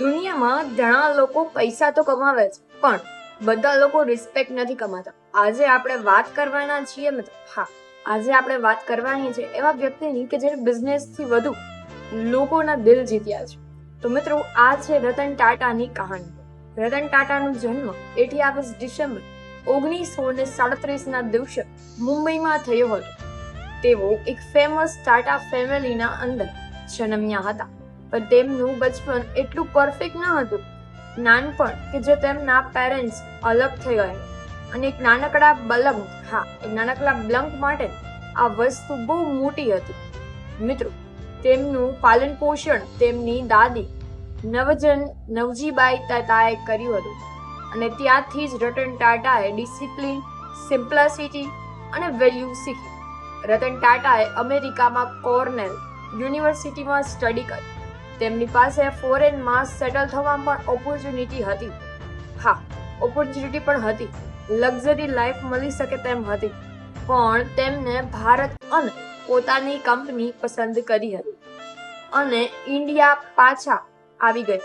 દુનિયામાં ઘણા લોકો પૈસા તો કમાવે છે, પણ બધા લોકો રિસ્પેક્ટ નથી કમાતા. આજે આપણે વાત કરવાના છીએ આજે આપણે વાત કરવાની છે એવા વ્યક્તિની કે જેને બિઝનેસથી વધુ લોકોના દિલ જીત્યા છે. તો મિત્રો, આ છે રતન ટાટાની કહાની. રતન ટાટાનો જન્મ 28 ડિસેમ્બર 1937 ના દિવસે મુંબઈમાં થયો હતો. તેઓ એક ફેમસ ટાટા ફેમિલીના અંદર જન્મ્યા હતા, પણ તેમનું બચપન એટલું પરફેક્ટ ન હતું. નાનપણ કે જે તેમના પેરેન્ટ્સ અલગ થઈ ગયા અને એક નાનકડા બ્લંક માટે આ વસ્તુ બહુ મોટી હતી. મિત્રો, તેમનું પાલન પોષણ તેમની દાદી નવજીબાઈ તાતાએ કર્યું હતું અને ત્યાંથી જ રતન ટાટાએ ડિસિપ્લિન, સિમ્પ્લિસિટી અને વેલ્યુ શીખી. રતન ટાટાએ અમેરિકામાં કોર્નેલ યુનિવર્સિટીમાં સ્ટડી કરી. તેમની પાસે ફોરેનમાં સેટલ થવા પણ ઓપોર્ચ્યુનિટી પણ હતી. લક્ઝરી લાઈફ મળી શકે તેમ હતી, પણ તેમને ભારત અને પોતાની કંપની પસંદ કરી હતી અને ઇન્ડિયા પાછા આવી ગઈ.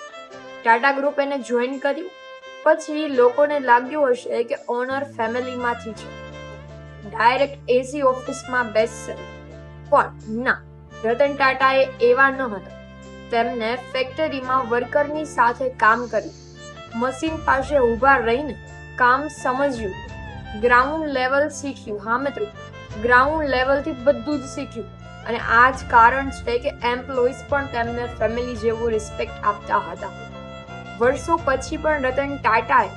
ટાટા ગ્રુપ એને જોઈન કર્યું. પછી લોકોને લાગ્યું હશે કે ઓનર ફેમિલીમાંથી છે, ડાયરેક્ટ એસી ઓફિસમાં બેસશે, પણ ના, રતન ટાટાએ એવા ન હતા. તેમને ફેક્ટરીમાં વર્કરની સાથે કામ કર્યું, મશીન પાસે ઊભા રહીને કામ સમજ્યું, ગ્રાઉન્ડ લેવલ શીખ્યું. મિત્રો, ગ્રાઉન્ડ લેવલથી બધું જ શીખ્યું અને આ જ કારણ છે કે એમ્પ્લોઈઝ પણ તેમને ફેમિલી જેવું રિસ્પેક્ટ આપતા હતા. વર્ષો પછી પણ રતન ટાટાએ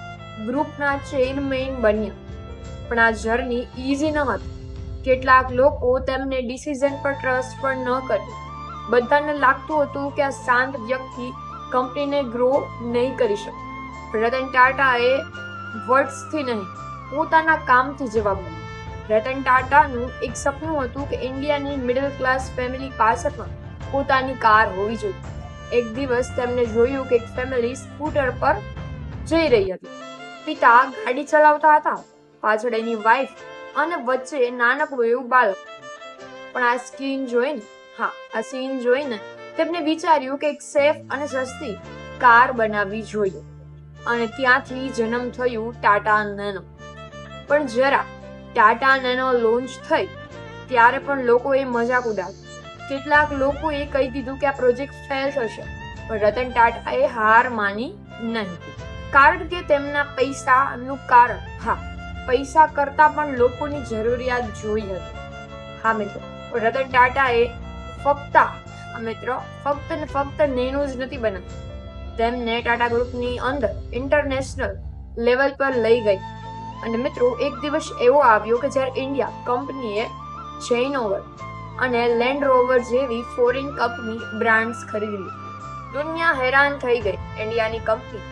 ગ્રુપના ચેરમેન બન્યા, પણ આ જર્ની ઈઝી ન હતી. કેટલાક લોકો તેમને ડિસિઝન પર ટ્રસ્ટ પણ ન કર્યું. બધાને લાગતું હતું કે આ શાંત વ્યક્તિ કંપનીને ગ્રો નહીં કરી શકે. રતન ટાટાએ વર્ડ્સથી નહીં, પોતાના કામથી જવાબ આપ્યો. રતન ટાટાનું એક સપનું હતું કે ઇન્ડિયાની મિડલ ક્લાસ ફેમિલી પાસે પણ પોતાની કાર હોવી જોઈએ. એક દિવસ તેમને જોયું કે એક ફેમિલી સ્કૂટર પર જઈ રહી હતી. પિતા ગાડી ચલાવતા હતા, પાછળ એની વાઈફ અને વચ્ચે નાનકડું એવું બાળક. પણ આ સીન જોઈને તેમને વિચાર્યું કે એક સેફ અને સસ્તી કાર બનાવવી જોઈએ અને ત્યાંથી જન્મ થયું ટાટા નેનો. પણ જરા ટાટા નેનો લોન્ચ થઈ ત્યારે પણ લોકોએ મજાક ઉડાવી. કેટલાક લોકોએ કહી દીધું કે આ પ્રોજેક્ટ ફેલ થશે, પણ રતન ટાટાએ હાર માની નહીં, કારણ કે તેમના પૈસા કરતા પણ લોકોની જરૂરિયાત જોઈ હતી. મિત્રો, રતન ટાટાએ ફક્ત નેનો જ નથી બનાવી, તેમને ટાટા ગ્રુપની અંદર ઇન્ટરનેશનલ લેવલ પર લઈ ગઈ. અને મિત્રો, એક દિવસ એવો આવ્યો કે જ્યારે ઇન્ડિયા કંપનીએ જેનઓવર અને લેન્ડ રોવર જેવી ફોરેન કંપની બ્રાન્ડ્સ ખરીદી લીધી. દુનિયા હેરાન થઈ ગઈ. ઇન્ડિયાની કંપની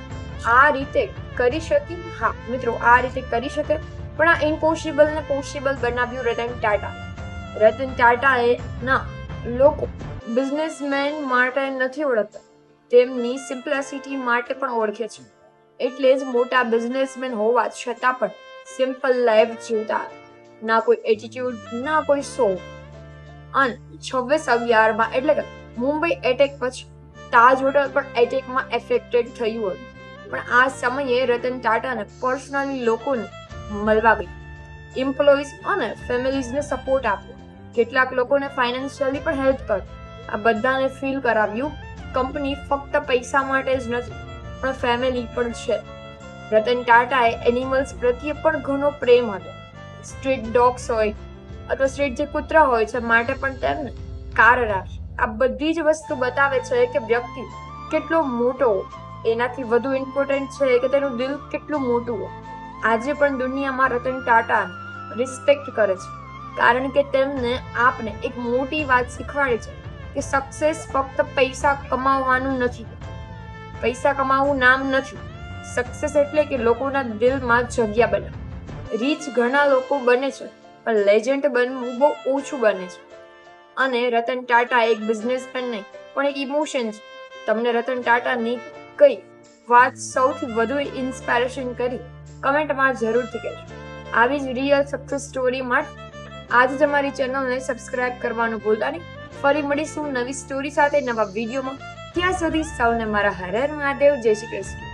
આ રીતે કરી શકી? મિત્રો, આ રીતે કરી શકે, પણ આ ઇમ્પોસિબલ ને પોસિબલ બનાવ્યું રતન ટાટા. રતન ટાટાએ લોકો બિઝનેસમેન માટે નથી ઓળખતા, તેમની સિમ્પ્લિસિટી માટે પણ ઓળખે છે. એટલે જ મોટા બિઝનેસમેન હોવા છતાં પણ સિમ્પલ લાઈફ જીવતા, ના કોઈ એટીટ્યુડ, ના કોઈ શો. અને 26/11 એટલે કે મુંબઈ એટેક પછી તાજ હોટલ પણ એટેકમાં એફેક્ટેડ થયું હતું. પણ આ સમયે રતન ટાટાને પર્સનલી લોકોને મળવા ગઈ, એમ્પ્લોઈઝ અને ફેમિલીઝને સપોર્ટ આપ્યો, કેટલાક લોકોને ફાઇનાન્શિયલી પણ હેલ્પ કરી. આ બધાને ફીલ કરાવ્યું કંપની ફક્ત પૈસા માટે જ નથી, પણ ફેમિલી પણ છે. રતન ટાટાએ એનિમલ્સ પ્રત્યે પણ ઘણો પ્રેમ હતો. સ્ટ્રીટ ડોગ્સ હોય અથવા સ્ટ્રીટ જે કૂતરા હોય છે માટે પણ તેમને કાર રાખી. આ બધી જ વસ્તુ બતાવે છે કે વ્યક્તિ કેટલો મોટો, એનાથી વધુ ઇમ્પોર્ટન્ટ છે કે તેનું દિલ કેટલું મોટું હોય. આજે પણ દુનિયામાં રતન ટાટાને રિસ્પેક્ટ કરે છે, કારણ કે તેમને આપને એક મોટી વાત શીખવાડી છે કે સક્સેસ ફક્ત પૈસા કમાવવાનું નથી, પૈસા કમાવવું નામ નથી. સક્સેસ એટલે કે લોકોના દિલમાં જગ્યા બનાવવી. રીચ ઘણા લોકો બને છે, પણ લેજેન્ડ બનવું બહુ ઓછું બને છે. અને રતન ટાટા એક બિઝનેસમેન નહીં, પણ એક ઇમોશન છે. તમને રતન ટાટાની કઈ વાત સૌથી વધુ ઇન્સ્પાયરેશન કરી? કમેન્ટમાં જરૂરથી કહેજો. આવી જ રિયલ સક્સેસ સ્ટોરી માટે આજે જ અમારી ચેનલને સબસ્ક્રાઇબ કરવાનું ભૂલતા નહીં. ફરી મળીશું નવી સ્ટોરી સાથે, નવા વિડીયોમાં. ત્યાં સુધી સૌને મારા હર હર મહાદેવ, જય શ્રી કૃષ્ણ.